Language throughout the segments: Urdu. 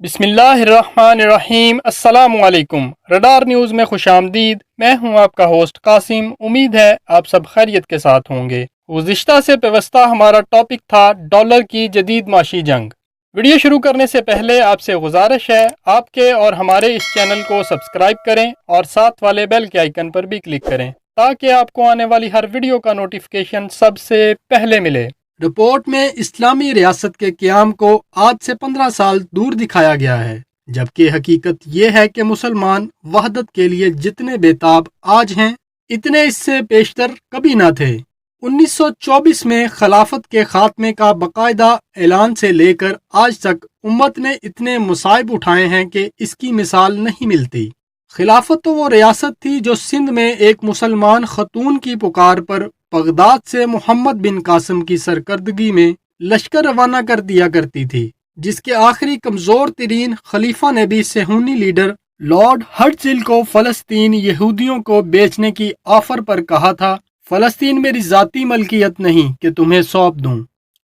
بسم اللہ الرحمن الرحیم۔ السلام علیکم۔ رڈار نیوز میں خوش آمدید۔ میں ہوں آپ کا ہوسٹ قاسم۔ امید ہے آپ سب خیریت کے ساتھ ہوں گے۔ گزشتہ سے پیوستہ ہمارا ٹاپک تھا ڈالر کی جدید معاشی جنگ۔ ویڈیو شروع کرنے سے پہلے آپ سے گزارش ہے آپ کے اور ہمارے اس چینل کو سبسکرائب کریں اور ساتھ والے بیل کے آئیکن پر بھی کلک کریں تاکہ آپ کو آنے والی ہر ویڈیو کا نوٹیفیکیشن سب سے پہلے ملے۔ رپورٹ میں اسلامی ریاست کے قیام کو آج سے 15 سال دور دکھایا گیا ہے، جبکہ حقیقت یہ ہے کہ مسلمان وحدت کے لیے جتنے بےتاب آج ہیں اتنے اس سے پیشتر کبھی نہ تھے۔ 1924 میں خلافت کے خاتمے کا باقاعدہ اعلان سے لے کر آج تک امت نے اتنے مصائب اٹھائے ہیں کہ اس کی مثال نہیں ملتی۔ خلافت تو وہ ریاست تھی جو سندھ میں ایک مسلمان خاتون کی پکار پر بغداد سے محمد بن قاسم کی سرکردگی میں لشکر روانہ کر دیا کرتی تھی، جس کے آخری کمزور ترین خلیفہ نے بھی صہیونی لیڈر لارڈ ہرٹزل کو فلسطین یہودیوں کو بیچنے کی آفر پر کہا تھا، فلسطین میری ذاتی ملکیت نہیں کہ تمہیں سونپ دوں۔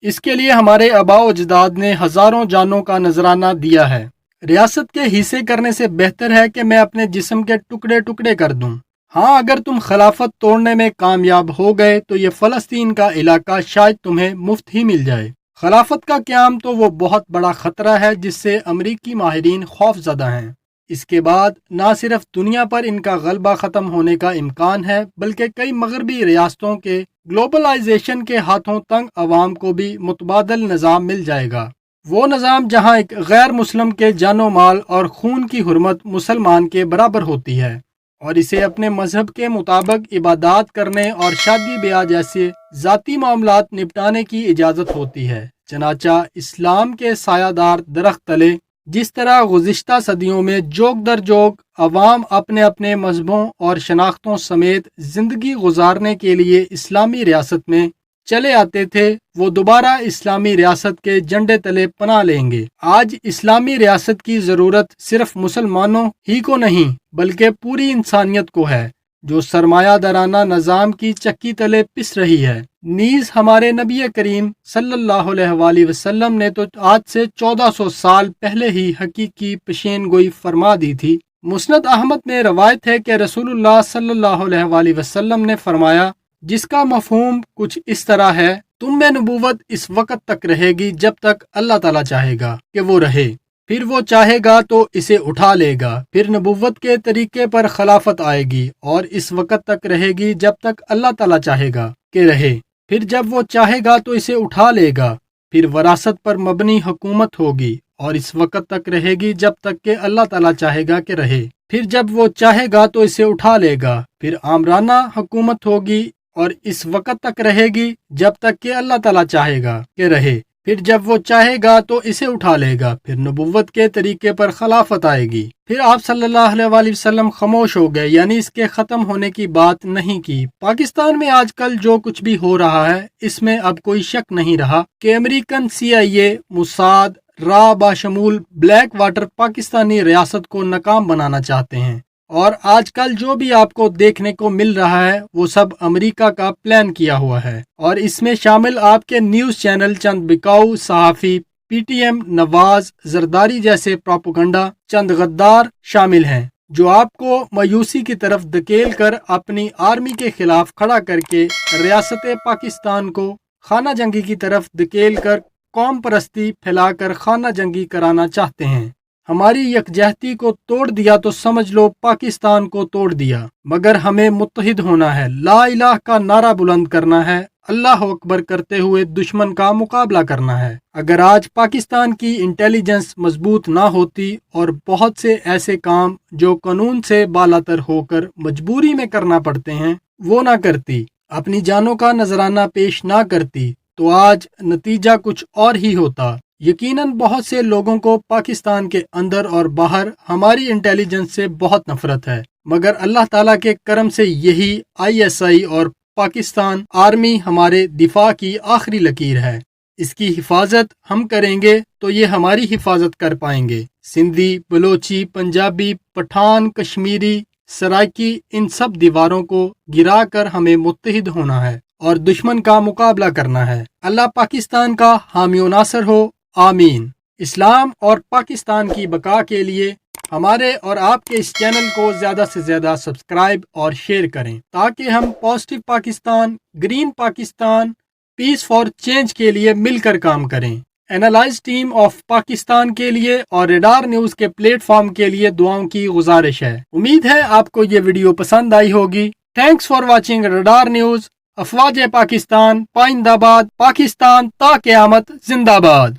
اس کے لیے ہمارے آباء و اجداد نے ہزاروں جانوں کا نذرانہ دیا ہے۔ ریاست کے حصے کرنے سے بہتر ہے کہ میں اپنے جسم کے ٹکڑے ٹکڑے کر دوں۔ ہاں، اگر تم خلافت توڑنے میں کامیاب ہو گئے تو یہ فلسطین کا علاقہ شاید تمہیں مفت ہی مل جائے۔ خلافت کا قیام تو وہ بہت بڑا خطرہ ہے جس سے امریکی ماہرین خوف زدہ ہیں۔ اس کے بعد نہ صرف دنیا پر ان کا غلبہ ختم ہونے کا امکان ہے بلکہ کئی مغربی ریاستوں کے گلوبلائزیشن کے ہاتھوں تنگ عوام کو بھی متبادل نظام مل جائے گا، وہ نظام جہاں ایک غیر مسلم کے جان و مال اور خون کی حرمت مسلمان کے برابر ہوتی ہے اور اسے اپنے مذہب کے مطابق عبادات کرنے اور شادی بیاہ جیسے ذاتی معاملات نپٹانے کی اجازت ہوتی ہے۔ چنانچہ اسلام کے سایہ دار درخت تلے جس طرح گزشتہ صدیوں میں جوگ در جوگ عوام اپنے اپنے مذہبوں اور شناختوں سمیت زندگی گزارنے کے لیے اسلامی ریاست میں چلے آتے تھے، وہ دوبارہ اسلامی ریاست کے جھنڈے تلے پناہ لیں گے۔ آج اسلامی ریاست کی ضرورت صرف مسلمانوں ہی کو نہیں بلکہ پوری انسانیت کو ہے جو سرمایہ دارانہ نظام کی چکی تلے پس رہی ہے۔ نیز ہمارے نبی کریم صلی اللہ علیہ وآلہ وسلم نے تو آج سے 1400 سال پہلے ہی حقیقی پیشین گوئی فرما دی تھی۔ مسند احمد میں روایت ہے کہ رسول اللہ صلی اللہ علیہ وآلہ وسلم نے فرمایا، جس کا مفہوم کچھ اس طرح ہے، تم میں نبوت اس وقت تک رہے گی جب تک اللہ تعالیٰ چاہے گا کہ وہ رہے، پھر وہ چاہے گا تو اسے اٹھا لے گا، پھر نبوت کے طریقے پر خلافت آئے گی اور اس وقت تک رہے گی جب تک اللہ تعالیٰ چاہے گا کہ رہے، پھر جب وہ چاہے گا تو اسے اٹھا لے گا، پھر وراثت پر مبنی حکومت ہوگی اور اس وقت تک رہے گی جب تک کہ اللہ تعالیٰ چاہے گا کہ رہے، پھر جب وہ چاہے گا تو اسے اٹھا لے گا، پھر آمرانہ حکومت ہوگی اور اس وقت تک رہے گی جب تک کہ اللہ تعالیٰ چاہے گا کہ رہے، پھر جب وہ چاہے گا تو اسے اٹھا لے گا، پھر نبوت کے طریقے پر خلافت آئے گی۔ پھر آپ صلی اللہ علیہ وآلہ وسلم خاموش ہو گئے، یعنی اس کے ختم ہونے کی بات نہیں کی۔ پاکستان میں آج کل جو کچھ بھی ہو رہا ہے اس میں اب کوئی شک نہیں رہا کہ امریکن CIA، موساد، را باشمول بلیک واٹر پاکستانی ریاست کو ناکام بنانا چاہتے ہیں، اور آج کل جو بھی آپ کو دیکھنے کو مل رہا ہے وہ سب امریکہ کا پلان کیا ہوا ہے، اور اس میں شامل آپ کے نیوز چینل چند بکاؤ صحافی، PTM، نواز، زرداری جیسے پروپیگنڈا، چند غدار شامل ہیں جو آپ کو مایوسی کی طرف دھکیل کر اپنی آرمی کے خلاف کھڑا کر کے ریاست پاکستان کو خانہ جنگی کی طرف دھکیل کر قوم پرستی پھیلا کر خانہ جنگی کرانا چاہتے ہیں۔ ہماری یکجہتی کو توڑ دیا تو سمجھ لو پاکستان کو توڑ دیا، مگر ہمیں متحد ہونا ہے، لا الہ کا نعرہ بلند کرنا ہے، اللہ اکبر کرتے ہوئے دشمن کا مقابلہ کرنا ہے۔ اگر آج پاکستان کی انٹیلیجنس مضبوط نہ ہوتی اور بہت سے ایسے کام جو قانون سے بالاتر ہو کر مجبوری میں کرنا پڑتے ہیں وہ نہ کرتی، اپنی جانوں کا نذرانہ پیش نہ کرتی، تو آج نتیجہ کچھ اور ہی ہوتا۔ یقیناً بہت سے لوگوں کو پاکستان کے اندر اور باہر ہماری انٹیلیجنس سے بہت نفرت ہے، مگر اللہ تعالیٰ کے کرم سے یہی ISI اور پاکستان آرمی ہمارے دفاع کی آخری لکیر ہے۔ اس کی حفاظت ہم کریں گے تو یہ ہماری حفاظت کر پائیں گے۔ سندھی، بلوچی، پنجابی، پٹھان، کشمیری، سرائکی، ان سب دیواروں کو گرا کر ہمیں متحد ہونا ہے اور دشمن کا مقابلہ کرنا ہے۔ اللہ پاکستان کا حامی و ناصر ہو، آمین۔ اسلام اور پاکستان کی بقا کے لیے ہمارے اور آپ کے اس چینل کو زیادہ سے زیادہ سبسکرائب اور شیئر کریں تاکہ ہم positive Pakistan, green Pakistan, peace for change کے لیے مل کر کام کریں۔ اینالائز ٹیم آف پاکستان کے لیے اور ریڈار نیوز کے پلیٹ فارم کے لیے دعاؤں کی گزارش ہے۔ امید ہے آپ کو یہ ویڈیو پسند آئی ہوگی۔ Thanks for watching radar news. افواج پاکستان پائندہ باد، پاکستان تا قیامت زندہ باد۔